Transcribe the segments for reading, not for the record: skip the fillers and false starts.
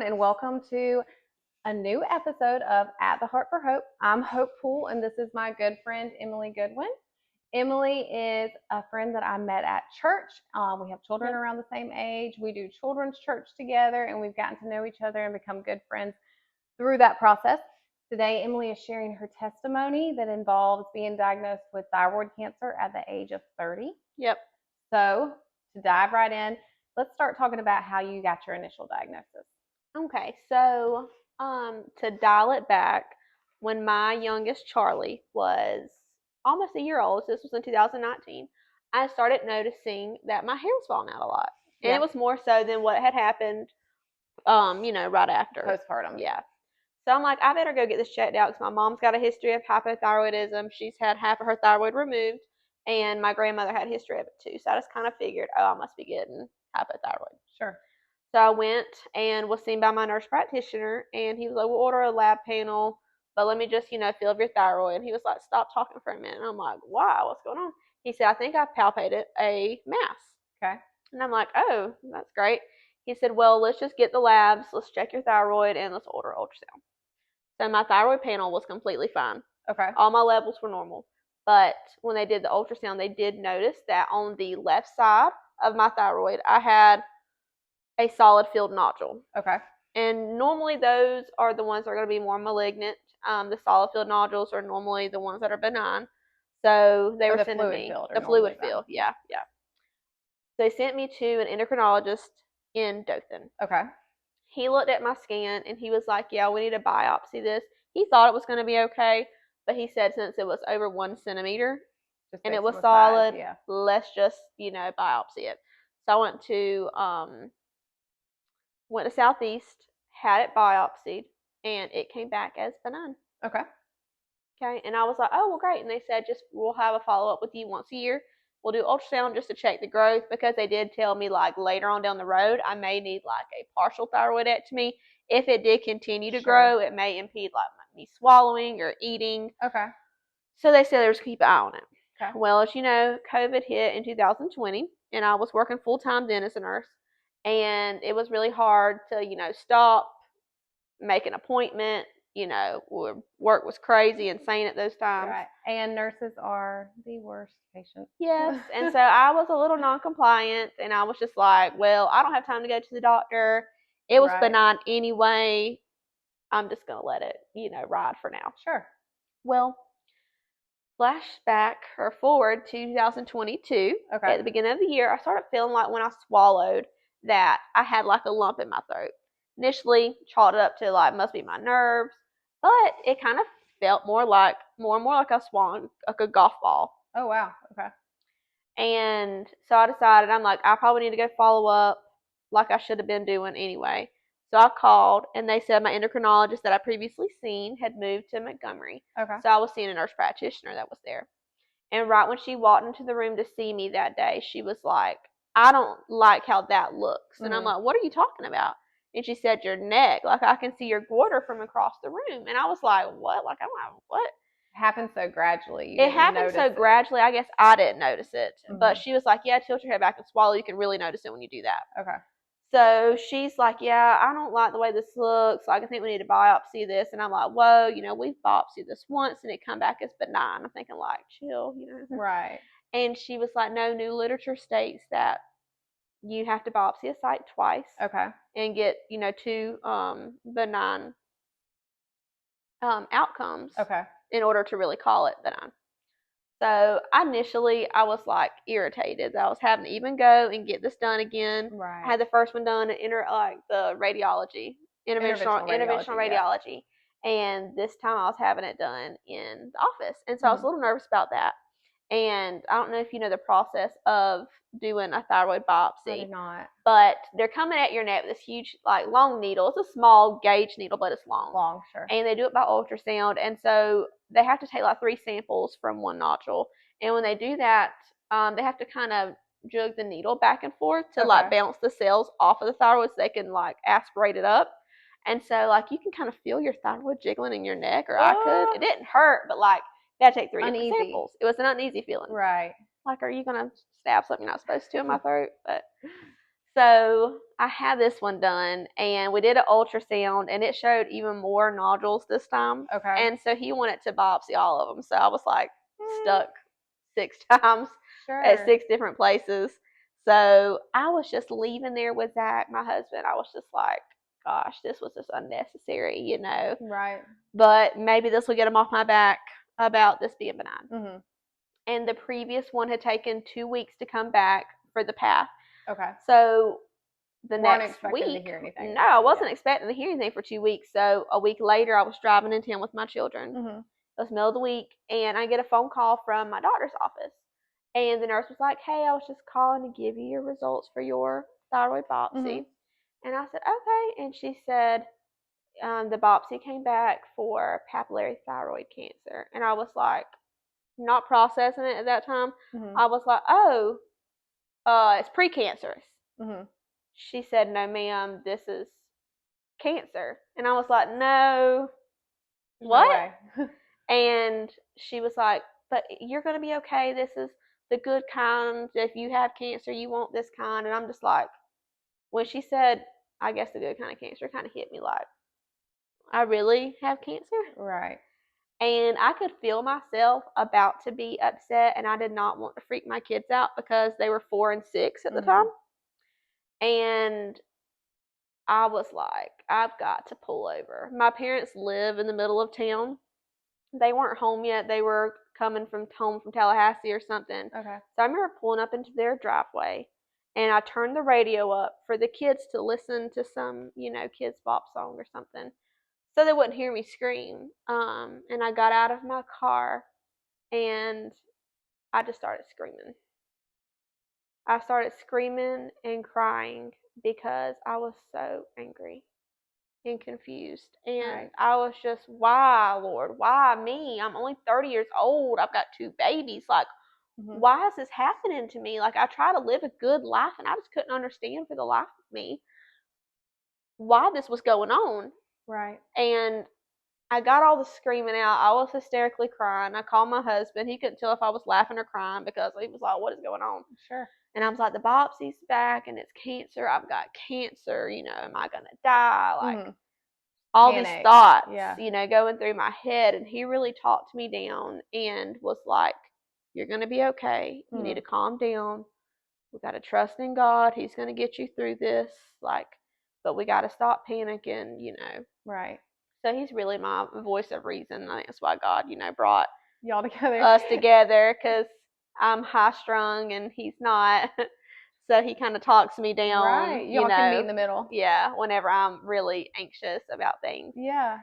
and welcome to a new episode of At the Heart for Hope. I'm Hope Poole, and this is my good friend Emily Goodwin. Emily is a friend that I met at church. We have children around the same age. We do children's church together, and we've gotten to know each other and become good friends through that process. Today, Emily is sharing her testimony that involves being diagnosed with thyroid cancer at the age of 30. Yep. So, to dive right in, let's start talking about how you got your initial diagnosis. Okay, so to dial it back, when my youngest Charlie was almost a year old, so this was in 2019, I started noticing that my hair was falling out a lot. And it was more so than what had happened, right after. Postpartum. Yeah. So I'm like, I better go get this checked out because my mom's got a history of hypothyroidism. She's had half of her thyroid removed, and my grandmother had a history of it too. So I just kind of figured, oh, I must be getting hypothyroid. Sure. So I went and was seen by my nurse practitioner, and he was like, we'll order a lab panel, but let me just, feel your thyroid. And he was like, stop talking for a minute. And I'm like, wow, what's going on? He said, I think I palpated a mass. Okay. And I'm like, oh, that's great. He said, well, let's just get the labs, let's check your thyroid, and let's order ultrasound. So my thyroid panel was completely fine. Okay. All my levels were normal. But when they did the ultrasound, they did notice that on the left side of my thyroid, I had a solid filled nodule. Okay. And normally those are the ones that are going to be more malignant. The solid filled nodules are normally the ones that are benign. So they were sending me the fluid filled. Yeah. So they sent me to an endocrinologist in Dothan. Okay. He looked at my scan and he was like, yeah, we need to biopsy this. He thought it was going to be okay, but he said since it was over 1 centimeter and it was solid, let's just, biopsy it. So I went to Southeast, had it biopsied, and it came back as benign. Okay. Okay, and I was like, oh, well, great. And they said, we'll have a follow-up with you once a year. We'll do ultrasound just to check the growth because they did tell me, later on down the road, I may need, a partial thyroidectomy. If it did continue to grow, it may impede, me swallowing or eating. Okay. So they said they were just keep an eye on it. Okay. Well, as you know, COVID hit in 2020, and I was working full-time then as a nurse, and it was really hard to, stop, make an appointment. Work was crazy, insane at those times. Right. And nurses are the worst patients. Yes. And so I was a little non-compliant, and I was just like, well, I don't have time to go to the doctor. It was benign anyway. I'm just going to let it, ride for now. Sure. Well, flashback or forward to 2022. Okay. At the beginning of the year, I started feeling like when I swallowed that I had a lump in my throat. Initially, chalked it up to must be my nerves, but it kind of felt more and more like I was swallowing a golf ball. Oh wow. Okay. And so I decided I probably need to go follow up like I should have been doing anyway. So I called and they said my endocrinologist that I previously seen had moved to Montgomery. Okay. So I was seeing a nurse practitioner that was there. And right when she walked into the room to see me that day, she was like, I don't like how that looks. And I'm like, what are you talking about? And she said, your neck. I can see your goiter from across the room. And I was like, what? I'm like, what? It happened so gradually. It happened so gradually. I guess I didn't notice it. But she was like, yeah, tilt your head back and swallow. You can really notice it when you do that. Okay. So she's like, yeah, I don't like the way this looks. I think we need to biopsy this. And I'm like, whoa, we've biopsied this once and it come back as benign. I'm thinking chill, Right. And she was like, no, new literature states that you have to biopsy a site twice. Okay. And get, 2 benign outcomes. Okay. In order to really call it benign. So initially I was irritated that I was having to even go and get this done again. Right. I had the first one done in the radiology, interventional radiology. And this time I was having it done in the office. And so I was a little nervous about that. And I don't know if you know the process of doing a thyroid biopsy. I do not. But they're coming at your neck with this huge, long needle. It's a small gauge needle, but it's long. Long, sure. And they do it by ultrasound. And so they have to take 3 samples from one nodule. And when they do that, they have to kind of jug the needle back and forth to bounce the cells off of the thyroid so they can aspirate it up. And so you can kind of feel your thyroid jiggling in your neck, or I could. It didn't hurt, but they had to take 3 different samples. It was an uneasy feeling. Right. Are you gonna stab something you're not supposed to in my throat? But So I had this one done, and we did an ultrasound, and it showed even more nodules this time. Okay. And so he wanted to biopsy all of them. So I was like stuck 6 times at Sure. 6 different places. So I was just leaving there with Zach, my husband. I was just like, gosh, this was just unnecessary, you know. Right. But maybe this will get him off my back about this being benign. Mm-hmm. And the previous one had taken 2 weeks to come back for the path. Okay. So the Weren't next expecting to week, hear anything. no, I wasn't expecting to hear anything for 2 weeks. So a week later, I was driving in town with my children. Mm-hmm. It was middle of the week, and I get a phone call from my daughter's office. And the nurse was like, hey, I was just calling to give you your results for your thyroid biopsy. Mm-hmm. And I said, okay. And she said, the biopsy came back for papillary thyroid cancer. And I was like, not processing it at that time. Mm-hmm. I was like, oh, it's precancerous. Mm-hmm. She said, no, ma'am, this is cancer. And I was like, no, what? No way. And she was like, but you're going to be okay. This is the good kind. If you have cancer, you want this kind. And I'm just like, when she said, I guess the good kind of cancer, kind of hit me like, I really have cancer? Right. And I could feel myself about to be upset, and I did not want to freak my kids out because they were 4 and 6 at the time. And I was like, I've got to pull over. My parents live in the middle of town. They weren't home yet. They were coming from home from Tallahassee or something. Okay. So I remember pulling up into their driveway, and I turned the radio up for the kids to listen to some, kids bop song or something, so they wouldn't hear me scream. And I got out of my car, and I just started screaming. I started screaming and crying because I was so angry and confused. And Right. I was just, why, Lord? Why me? I'm only 30 years old. I've got 2 babies. Like, why is this happening to me? Like, I try to live a good life, and I just couldn't understand for the life of me why this was going on. Right. And I got all the screaming out. I was hysterically crying. I called my husband. He couldn't tell if I was laughing or crying because he was like, what is going on? Sure. And I was like, the biopsy's back, and it's cancer. I've got cancer. Am I going to die? Like, all Panic. these thoughts, Yeah. going through my head. And he really talked me down and was like, you're going to be okay. You need to calm down. We got to trust in God. He's going to get you through this. Like, but we got to stop panicking, Right. So he's really my voice of reason. I think that's why God, brought Y'all together. us together, because I'm high strung and he's not. So he kind of talks me down. Right. Y'all can meet in the middle. Yeah, whenever I'm really anxious about things. Yeah.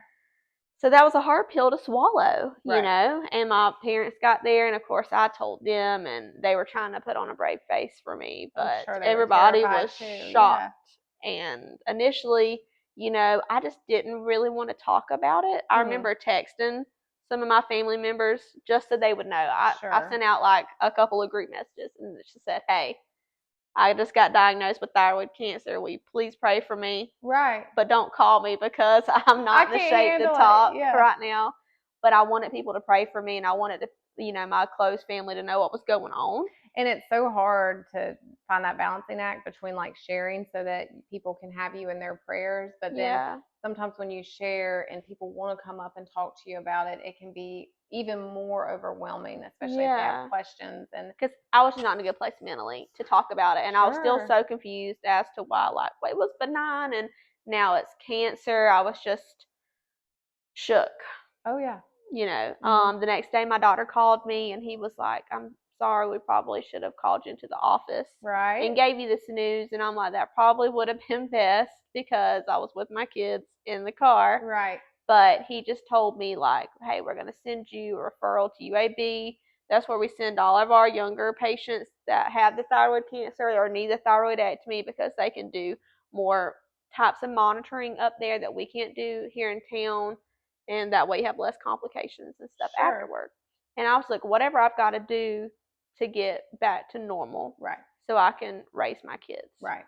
So that was a hard pill to swallow, Right. And my parents got there, and of course I told them, and they were trying to put on a brave face for me, but sure everybody was shocked. Yeah. And initially, I just didn't really want to talk about it. I remember texting some of my family members just so they would know. I sent out like a couple of group messages and just said, hey, I just got diagnosed with thyroid cancer. Will you please pray for me? Right. But don't call me because I'm not in the shape to talk right now. But I wanted people to pray for me, and I wanted to, my close family to know what was going on. And it's so hard to find that balancing act between like sharing so that people can have you in their prayers. But then sometimes when you share and people want to come up and talk to you about it, it can be even more overwhelming, especially if they have questions. And because I was just not in a good place mentally to talk about it. And I was still so confused as to why, like, well, it was benign and now it's cancer. I was just shook. Oh, yeah. The next day my daughter called me, and he was like, I'm sorry, we probably should have called you into the office. Right. And gave you this news. And I'm like, that probably would have been best because I was with my kids in the car. Right. But he just told me, like, hey, we're going to send you a referral to UAB. That's where we send all of our younger patients that have the thyroid cancer or need the thyroidectomy, because they can do more types of monitoring up there that we can't do here in town. And that way you have less complications and stuff afterward. And I was like, whatever I've got to do to get back to normal. Right. So I can raise my kids. Right.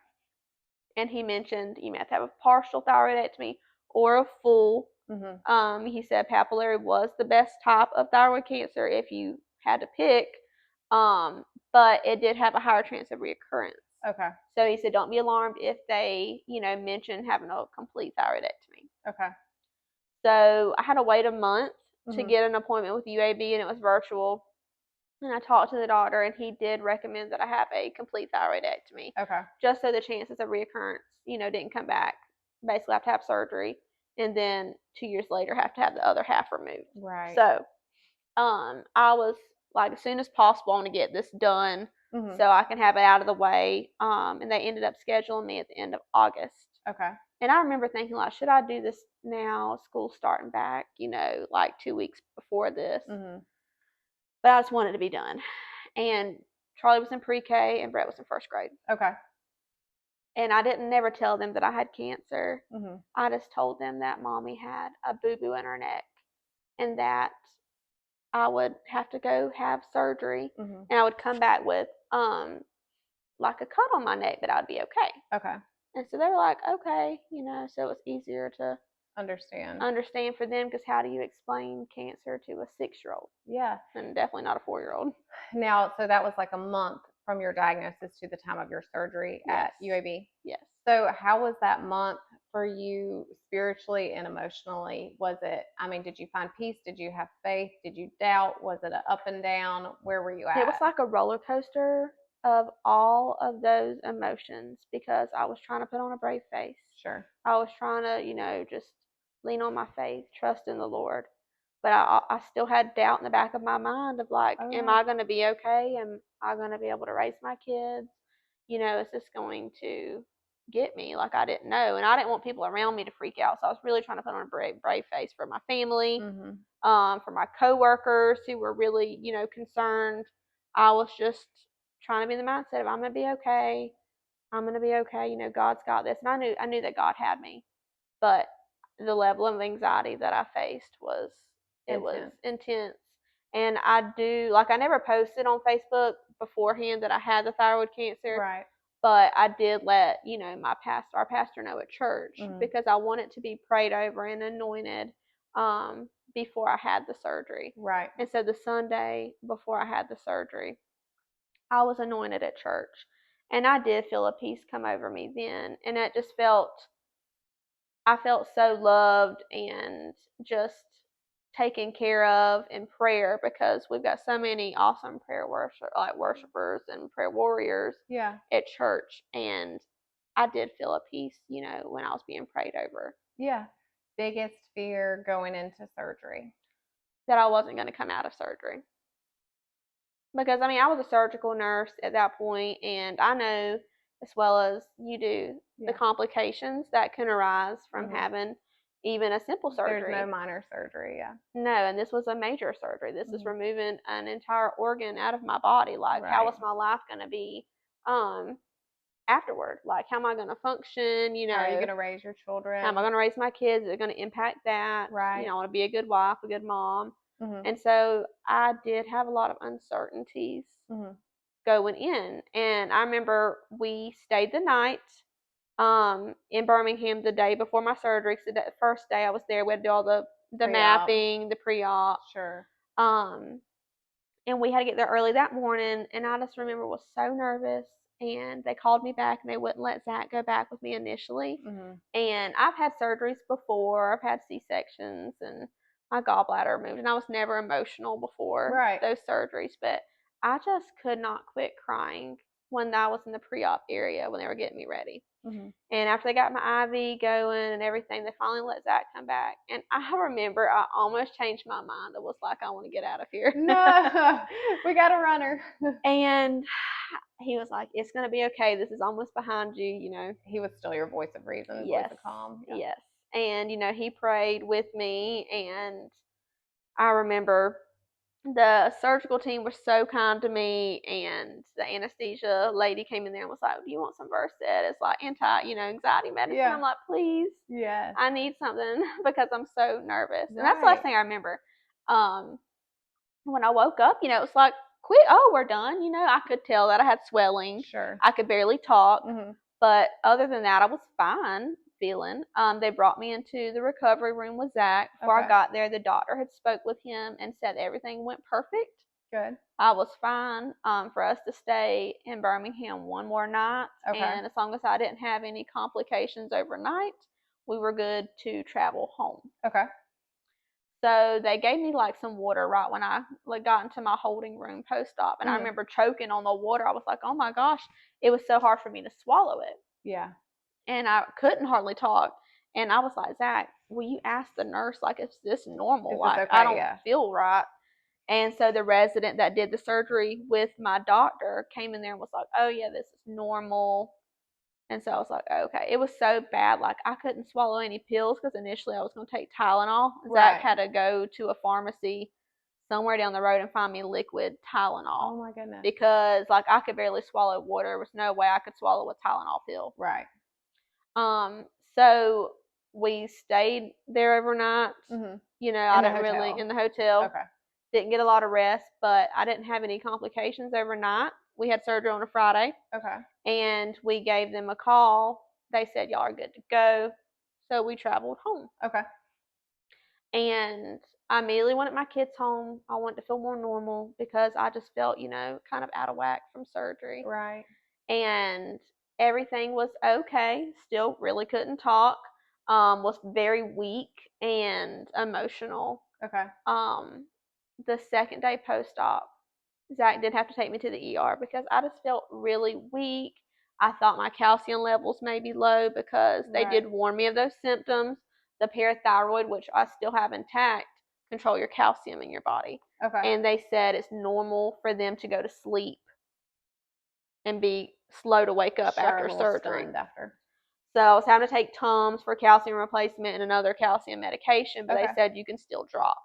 And he mentioned you may have to have a partial thyroidectomy or a full. He said papillary was the best type of thyroid cancer if you had to pick, but it did have a higher chance of reoccurrence. Okay. So he said, don't be alarmed if they, mention having a complete thyroidectomy. Okay. So I had to wait a month to Mhm. get an appointment with UAB, and it was virtual. And I talked to the doctor, and he did recommend that I have a complete thyroidectomy, Okay. just so the chances of reoccurrence, didn't come back. Basically, I have to have surgery, and then 2 years later, have to have the other half removed. Right. So, I was like, as soon as possible, I want to get this done Mhm. so I can have it out of the way. And they ended up scheduling me at the end of August. Okay. And I remember thinking, like, should I do this now? School's starting back, like 2 weeks before this. Mhm. But I just wanted to be done. And Charlie was in pre-K and Brett was in first grade. Okay. And I didn't never tell them that I had cancer. Mhm. I just told them that Mommy had a boo-boo in her neck and that I would have to go have surgery, Mhm. and I would come back with like a cut on my neck, but I'd be okay. Okay. And so they were like, okay, so it was easier to Understand. understand for them, because how do you explain cancer to a 6-year-old? Yeah. And definitely not a 4-year-old. Now, so that was like a month from your diagnosis to the time of your surgery at Yes. UAB. Yes. So, how was that month for you spiritually and emotionally? Was it, did you find peace? Did you have faith? Did you doubt? Was it an up and down? Where were you at? It was like a roller coaster of all of those emotions, because I was trying to put on a brave face. Sure. I was trying to, just lean on my faith, trust in the Lord. But I still had doubt in the back of my mind of like, Oh, am yeah. I going to be okay? Am I going to be able to raise my kids? Is this going to get me? Like, I didn't know. And I didn't want people around me to freak out. So I was really trying to put on a brave face for my family, Mhm. for my coworkers who were really, concerned. I was just trying to be in the mindset of, I'm going to be okay. I'm going to be okay. God's got this. And I knew that God had me. But the level of anxiety that I faced was intense. And I never posted on Facebook beforehand that I had the thyroid cancer. Right. But I did let, our pastor know at church, Mhm. because I wanted to be prayed over and anointed before I had the surgery. Right. And so the Sunday before I had the surgery, I was anointed at church. And I did feel a peace come over me then. And I felt so loved and just taken care of in prayer, because we've got so many awesome worshipers and prayer warriors Yeah. at church. And I did feel a peace, when I was being prayed over. Yeah. Biggest fear going into surgery? That I wasn't going to come out of surgery. Because I was a surgical nurse at that point, and I know, as well as you do, the complications that can arise from having even a simple surgery. There's no minor surgery, yeah. No, and this was a major surgery. This is removing an entire organ out of my body. Like, how was my life going to be afterward? Like, how am I going to function? How are you going to raise your children? How am I going to raise my kids? Is it going to impact that? Right. I want to be a good wife, a good mom. Mhm. And so I did have a lot of uncertainties going in. And I remember we stayed the night in Birmingham the day before my surgery. So the first day I was there, we had to do all the Pre-op. mapping, the pre-op. Sure. And we had to get there early that morning. And I just remember was so nervous. And they called me back, and they wouldn't let Zach go back with me initially. And I've had surgeries before. I've had C-sections and my gallbladder removed, and I was never emotional before those surgeries. But I just could not quit crying when I was in the pre-op area when they were getting me ready. And after they got my IV going and everything, they finally let Zach come back. And I remember I almost changed my mind. I was like, I want to get out of here. No, we got a runner. And he was like, it's going to be okay. This is almost behind you. He was still your voice of reason, yes. voice of calm. Yeah. Yes. And, he prayed with me. And I remember the surgical team was so kind to me, and the anesthesia lady came in there and was like, do you want some Versed? It's like anxiety medicine. Yeah. I'm like, please. Yeah. I need something because I'm so nervous. Right. And that's the last thing I remember. When I woke up, it was like, quick, oh, we're done. I could tell that I had swelling. Sure. I could barely talk. But other than that, I was fine feeling. They brought me into the recovery room with Zach. Before I got there, the doctor had spoke with him and said everything went perfect. Good. I was fine for us to stay in Birmingham one more night. Okay. And as long as I didn't have any complications overnight, we were good to travel home. Okay. So they gave me like some water right when I got into my holding room post-op, and I remember choking on the water. I was like, oh my gosh, it was so hard for me to swallow it. Yeah. And I couldn't hardly talk. And I was like, Zach, will you ask the nurse, like, is this normal? Is this like, okay? I don't Yeah. feel right. And so the resident that did the surgery with my doctor came in there and was like, oh yeah, this is normal. And so I was like, okay. It was so bad, like I couldn't swallow any pills because initially I was going to take Tylenol. Right. Zach had to go to a pharmacy somewhere down the road and find me liquid Tylenol. Oh my goodness. Because like I could barely swallow water. There was no way I could swallow a Tylenol pill. Right. So we stayed there overnight. You know, I didn't really in the hotel. Okay. Didn't get a lot of rest, but I didn't have any complications overnight. We had surgery on a Friday. Okay. And we gave them a call. They said, y'all are good to go. So we traveled home. Okay. And I immediately wanted my kids home. I wanted to feel more normal because I just felt, you know, kind of out of whack from surgery. Right. And everything was okay. Still really couldn't talk. Was very weak and emotional. Okay. The second day post-op, Zach did have to take me to the ER because I just felt really weak. I thought my calcium levels may be low because they did warn me of those symptoms. The parathyroid, which I still have intact, control your calcium in your body. Okay. And they said it's normal for them to go to sleep and be slow to wake up after surgery. After. So I was having to take Tums for calcium replacement and another calcium medication, but they said you can still drop.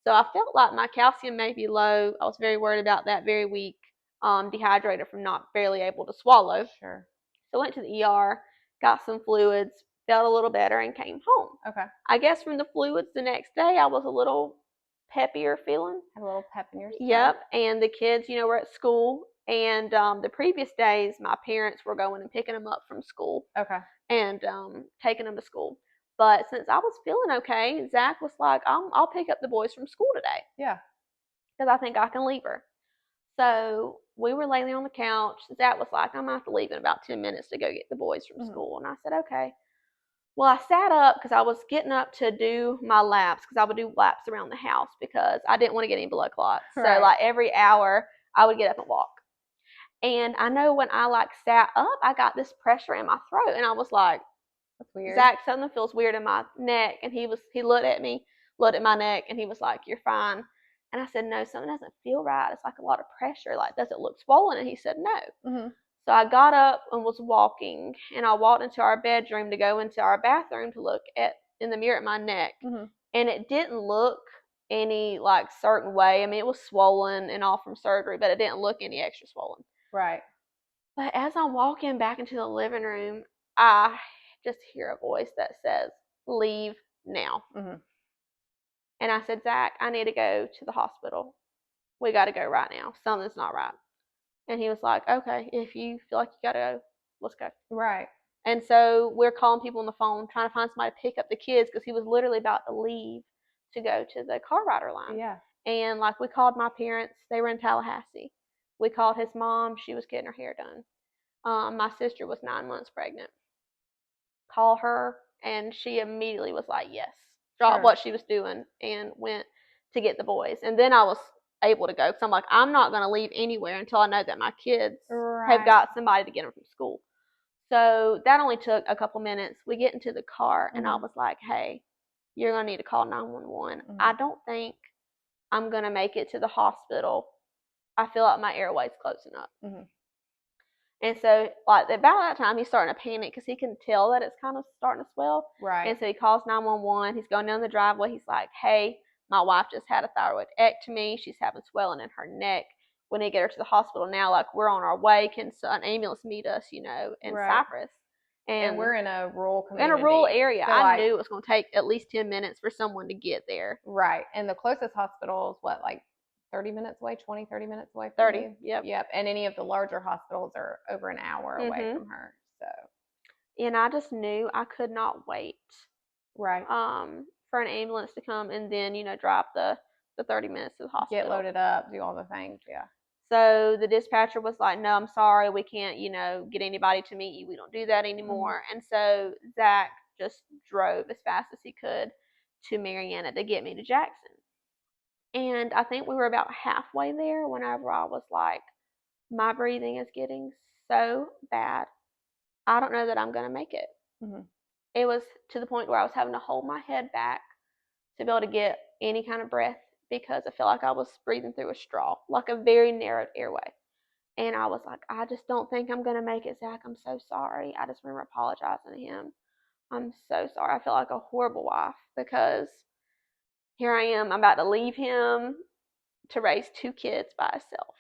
So I felt like my calcium may be low. I was very worried about that, very weak, dehydrated from not barely able to swallow. Sure. So I went to the ER, got some fluids, felt a little better, and came home. Okay. I guess from the fluids the next day, I was a little peppier feeling. Had a little pep in your step. Yep. And the kids, you know, were at school. And the previous days, my parents were going and picking them up from school. Okay. And taking them to school. But since I was feeling okay, Zach was like, I'll pick up the boys from school today. Yeah. Because I think I can leave her. So we were laying there on the couch. Zach was like, I'm going to have to leave in about 10 minutes to go get the boys from school. And I said, okay. Well, I sat up because I was getting up to do my laps because I would do laps around the house because I didn't want to get any blood clots. Right. So like every hour I would get up and walk. And I know when I like sat up, I got this pressure in my throat. And I was like, that's weird. Zach, something feels weird in my neck. And he looked at me, looked at my neck, and he was like, you're fine. And I said, no, something doesn't feel right. It's like a lot of pressure. Like, does it look swollen? And he said, no. So I got up and was walking, and I walked into our bedroom to go into our bathroom to look in the mirror at my neck. And it didn't look any like certain way. I mean, it was swollen and all from surgery, but it didn't look any extra swollen. Right. But as I'm walking back into the living room, I just hear a voice that says, leave now. And I said, Zach, I need to go to the hospital. We got to go right now. Something's not right. And he was like, okay, if you feel like you got to go, let's go. Right. And so we're calling people on the phone, trying to find somebody to pick up the kids because he was literally about to leave to go to the car rider line. Yeah. And like we called my parents. They were in Tallahassee. We called his mom. She was getting her hair done. My sister was 9 months pregnant. Call her, and she immediately was like, yes. Dropped what she was doing and went to get the boys. And then I was able to go because I'm like, I'm not going to leave anywhere until I know that my kids have got somebody to get them from school. So that only took a couple minutes. We get into the car, and I was like, hey, you're going to need to call 911. I don't think I'm going to make it to the hospital. I feel like my airway's closing up. And so, like, about that time, he's starting to panic because he can tell that it's kind of starting to swell. Right. And so he calls 911. He's going down the driveway. He's like, hey, my wife just had a thyroidectomy. She's having swelling in her neck. We need to get her to the hospital now. Like, we're on our way. Can an ambulance meet us, you know, in Cypress? And we're in a rural community. In a rural area. So I knew it was going to take at least 10 minutes for someone to get there. Right. And the closest hospital is what, like 30 minutes away, 20, 30 minutes away from 30, you? yep. Yep. And any of the larger hospitals are over an hour away from her. So. And I just knew I could not wait. Right. For an ambulance to come and then, you know, drop the the 30 minutes to the hospital. Get loaded up, do all the things, yeah. So the dispatcher was like, no, I'm sorry, we can't, get anybody to meet you. We don't do that Mm-hmm. anymore. And so Zach just drove as fast as he could to Marianna to get me to Jackson. And I think we were about halfway there whenever I was like, my breathing is getting so bad. I don't know that I'm going to make it. Mm-hmm. It was to the point where I was having to hold my head back to be able to get any kind of breath because I felt like I was breathing through a straw, like a very narrow airway. And I was like, I just don't think I'm going to make it, Zach. I'm so sorry. I just remember apologizing to him. I'm so sorry. I feel like a horrible wife because here I am. I'm about to leave him to raise 2 kids by himself.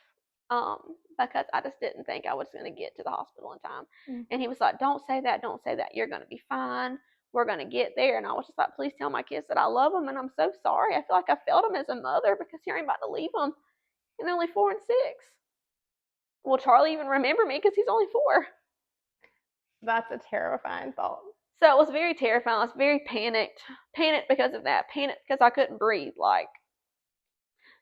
Because I just didn't think I was going to get to the hospital in time. Mm-hmm. And he was like, don't say that. Don't say that. You're going to be fine. We're going to get there. And I was just like, please tell my kids that I love them. And I'm so sorry. I feel like I failed them as a mother because here I'm about to leave them. And they're only 4 and 6. Will Charlie even remember me because he's only 4? That's a terrifying thought. So it was very terrifying. I was very panicked. Panicked because of that. Panicked because I couldn't breathe.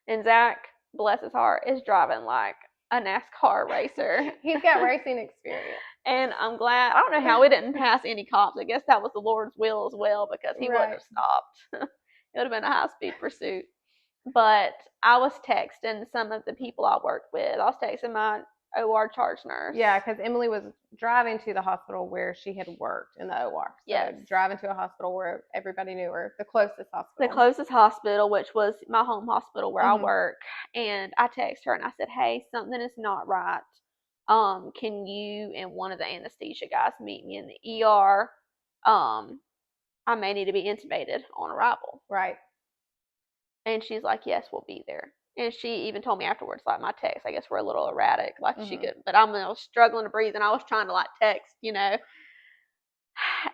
And Zach, bless his heart, is driving like a NASCAR racer. He's got racing experience. And I'm glad. I don't know how we didn't pass any cops. I guess that was the Lord's will as well because he wouldn't have stopped. It would have been a high-speed pursuit. But I was texting some of the people I worked with. I was texting my OR charge nurse. Yeah, because Emily was driving to the hospital where she had worked in the OR. So yes. Driving to a hospital where everybody knew her, the closest hospital. The closest hospital, which was my home hospital where I work. And I texted her and I said, hey, something is not right. Can you and one of the anesthesia guys meet me in the ER? I may need to be intubated on arrival. Right. And she's like, yes, we'll be there. And she even told me afterwards, like, my texts, I guess, were a little erratic. Like, she could, but I was struggling to breathe, and I was trying to, like, text,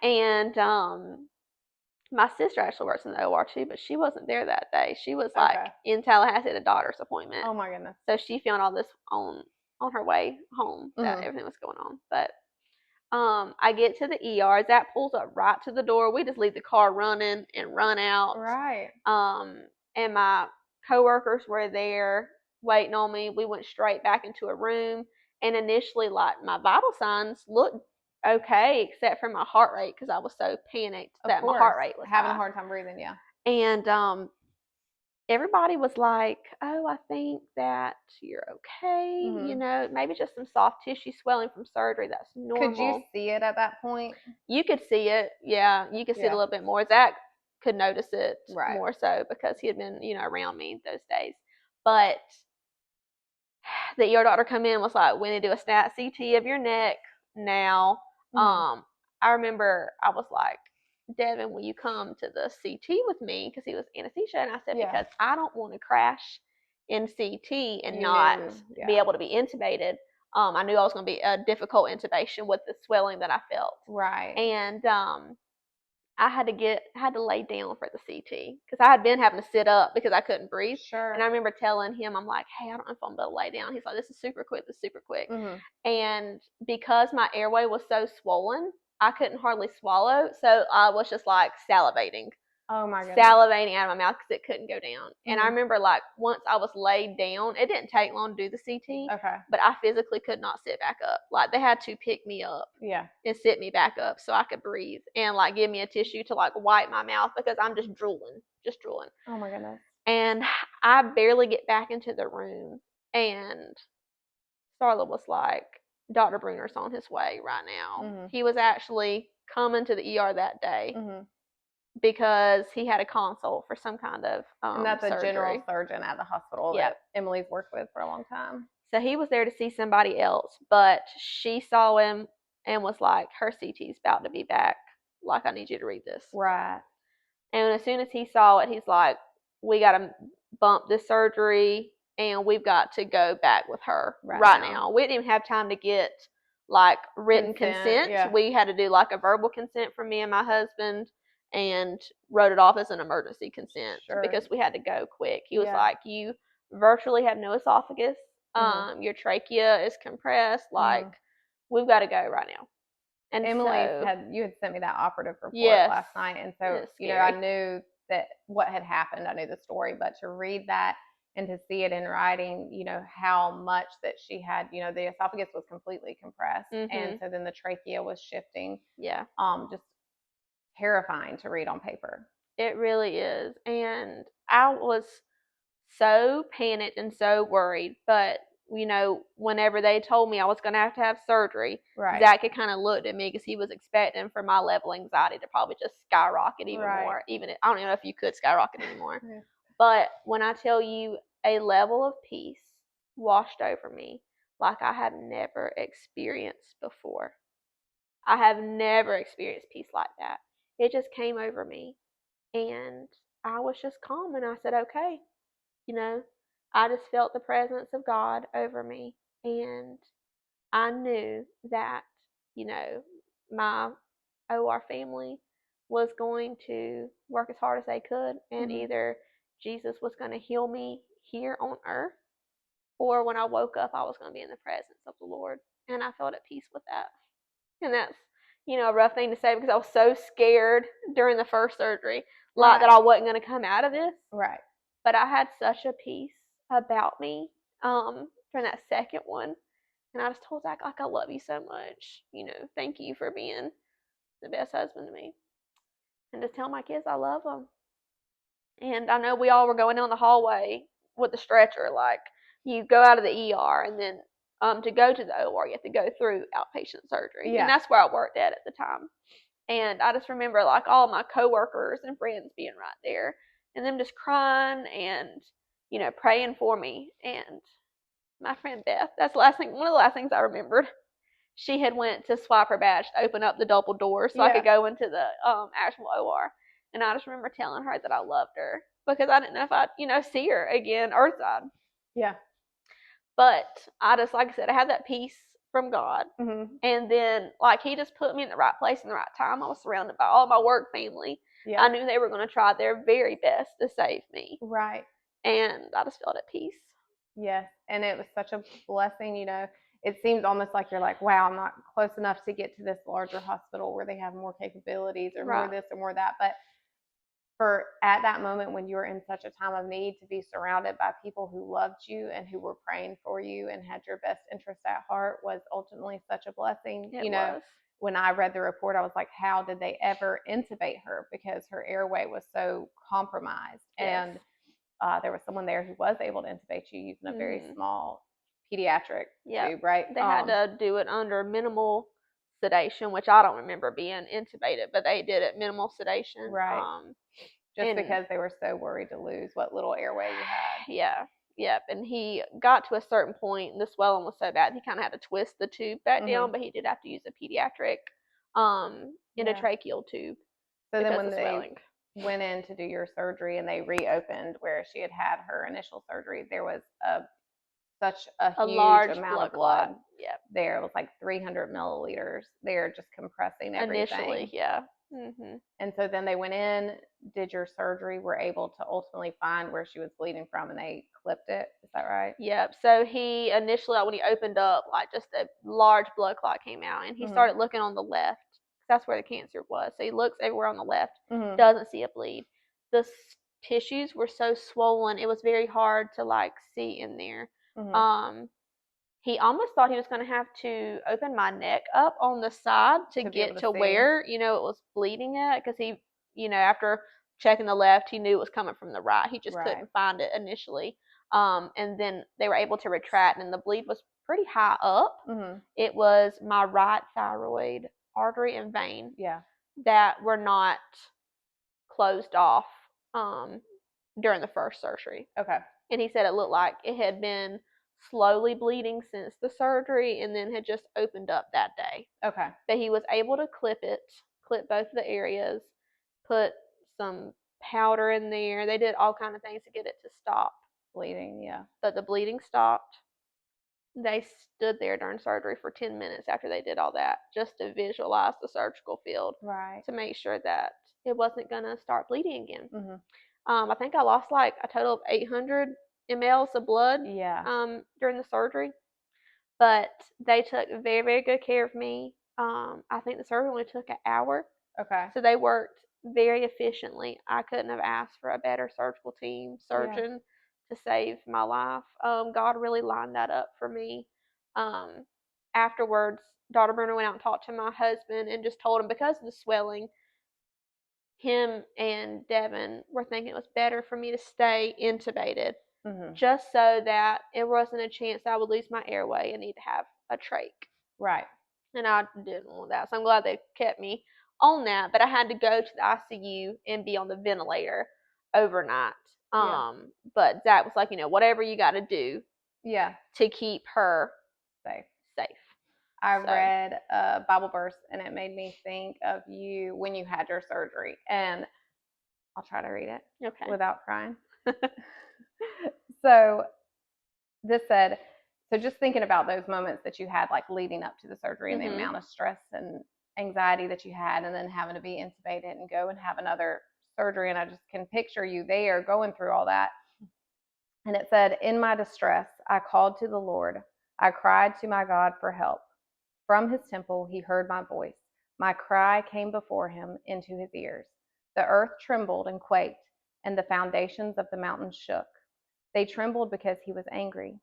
And my sister actually works in the OR, too, but she wasn't there that day. She was, like, in Tallahassee at a doctor's appointment. Oh, my goodness. So she found all this on her way home, that everything was going on. But I get to the ER. Zach pulls up right to the door. We just leave the car running and run out. Right. And my coworkers were there waiting on me. We went straight back into a room. And initially, like, my vital signs looked okay, except for my heart rate because I was so panicked that my heart rate was having high. a hard time breathing. Yeah. And everybody was like, oh, I think that you're okay. Maybe just some soft tissue swelling from surgery. That's normal. Could you see it at that point? You could see it. Yeah, you could see it a little bit more. Zach could notice it more so because he had been, around me those days. But the ER doctor come in and was like, we need to do a stat CT of your neck now. I remember I was like, Devin, will you come to the CT with me? Because he was anesthesia. And I said, because I don't want to crash in CT and not be able to be intubated. I knew I was going to be a difficult intubation with the swelling that I felt. Right. And I had to lay down for the CT because I had been having to sit up because I couldn't breathe. Sure. And I remember telling him, I'm like, hey, I don't know if I'm going to lay down. He's like, this is super quick. And because my airway was so swollen, I couldn't hardly swallow. So I was just like salivating. Oh my goodness. Salivating out of my mouth because it couldn't go down. And I remember like once I was laid down, it didn't take long to do the CT. Okay. But I physically could not sit back up. Like they had to pick me up. Yeah. And sit me back up so I could breathe and like give me a tissue to like wipe my mouth because I'm just drooling. Oh my goodness. And I barely get back into the room and Starla was like, Dr. Bruner's on his way right now. He was actually coming to the ER that day. Because he had a consult for some kind of and that's surgery. A general surgeon at the hospital that Emily's worked with for a long time. So he was there to see somebody else, but she saw him and was like, her CT's about to be back. Like, I need you to read this. Right. And as soon as he saw it, he's like, we got to bump this surgery and we've got to go back with her right now. We didn't even have time to get like written consent. Yeah. We had to do like a verbal consent from me and my husband. And wrote it off as an emergency consent because we had to go quick. He was like, you virtually have no esophagus. Your trachea is compressed. Like, we've got to go right now. And Emily you had sent me that operative report last night. And so, I knew that what had happened. I knew the story, but to read that and to see it in writing, how much that she had, the esophagus was completely compressed. And so then the trachea was shifting. Yeah. Just terrifying to read on paper. It really is. And I was so panicked and so worried, but whenever they told me I was going to have surgery, Right. Zach had kind of looked at me because he was expecting for my level of anxiety to probably just skyrocket even Right. more. I don't even know if you could skyrocket anymore. Yeah. But when I tell you, a level of peace washed over me like I have never experienced before. I have never experienced peace like that. It just came over me, and I was just calm, and I said, okay, I just felt the presence of God over me, and I knew that, my OR family was going to work as hard as they could, and either Jesus was going to heal me here on earth, or when I woke up, I was going to be in the presence of the Lord, and I felt at peace with that. And that's, a rough thing to say because I was so scared during the first surgery, like that I wasn't going to come out of this. Right. But I had such a peace about me during that second one. And I just told Zach, like, I love you so much. Thank you for being the best husband to me. And just tell my kids I love them. And I know we all were going down the hallway with the stretcher. Like, you go out of the ER, and then to go to the OR, you have to go through outpatient surgery. Yeah. And that's where I worked at the time. And I just remember, like, all my coworkers and friends being right there, and them just crying and, praying for me. And my friend Beth, that's one of the last things I remembered. She had went to swipe her badge to open up the double door so I could go into the actual OR. And I just remember telling her that I loved her because I didn't know if I'd, see her again earthside. Yeah. But I just, like I said, I had that peace from God. Mm-hmm. And then, like, he just put me in the right place in the right time. I was surrounded by all my work family. Yeah. I knew they were going to try their very best to save me. Right. And I just felt at peace. Yes. And it was such a blessing, It seems almost like you're like, wow, I'm not close enough to get to this larger hospital where they have more capabilities or more this or more that. But at that moment when you were in such a time of need, to be surrounded by people who loved you and who were praying for you and had your best interest at heart was ultimately such a blessing. It was. When I read the report, I was like, how did they ever intubate her? Because her airway was so compromised. Yes. And there was someone there who was able to intubate you using a very small pediatric tube, right? They had to do it under minimal sedation, which I don't remember being intubated, but they did it minimal sedation. Right. Because they were so worried to lose what little airway you had. Yeah. Yep. And he got to a certain point, and the swelling was so bad, he kind of had to twist the tube back down, but he did have to use a pediatric endotracheal tube. So then when they went in to do your surgery and they reopened where she had her initial surgery, there was such a huge large amount of blood there. It was like 300 milliliters. They're just compressing everything. Initially, yeah. And so then they went in, did your surgery, were able to ultimately find where she was bleeding from, and they clipped it. Is that right? Yep. So he initially, when he opened up, like, just a large blood clot came out, and he started looking on the left. That's where the cancer was. So he looks everywhere on the left, doesn't see a bleed. The tissues were so swollen, it was very hard to, like, see in there. He almost thought he was going to have to open my neck up on the side to get to where, it was bleeding at. Because he, after checking the left, he knew it was coming from the right. He just couldn't find it initially. And then they were able to retract, and the bleed was pretty high up. It was my right thyroid artery and vein that were not closed off during the first surgery. Okay. And he said it looked like it had been slowly bleeding since the surgery and then had just opened up that day. Okay. But he was able to clip both of the areas, put some powder in there. They did all kinds of things to get it to stop bleeding, But the bleeding stopped. They stood there during surgery for 10 minutes after they did all that just to visualize the surgical field. Right. To make sure that it wasn't going to start bleeding again. I think I lost like a total of 800 mLs of blood during the surgery. But they took very, very good care of me. I think the surgery only took an hour. Okay. So they worked very efficiently. I couldn't have asked for a better surgical team, Yeah. surgeon to save my life. God really lined that up for me. Um, Afterwards, Dr. Bruner went out and talked to my husband and just told him because of the swelling, him and Devin were thinking it was better for me to stay intubated just so that it wasn't a chance I would lose my airway and need to have a trach. Right. And I didn't want that. So I'm glad they kept me on that. But I had to go to the ICU and be on the ventilator overnight. Yeah. But Zach was like, whatever you got to do Yeah. to keep her Safe. I read a Bible verse and it made me think of you when you had your surgery. And I'll try to read it without crying. So this said, so just thinking about those moments that you had like leading up to the surgery and the amount of stress and anxiety that you had, and then having to be intubated and go and have another surgery. And I just can picture you there going through all that. And it said, in my distress, I called to the Lord. I cried to my God for help. From his temple, he heard my voice. My cry came before him into his ears. The earth trembled and quaked, and the foundations of the mountains shook. They trembled because he was angry.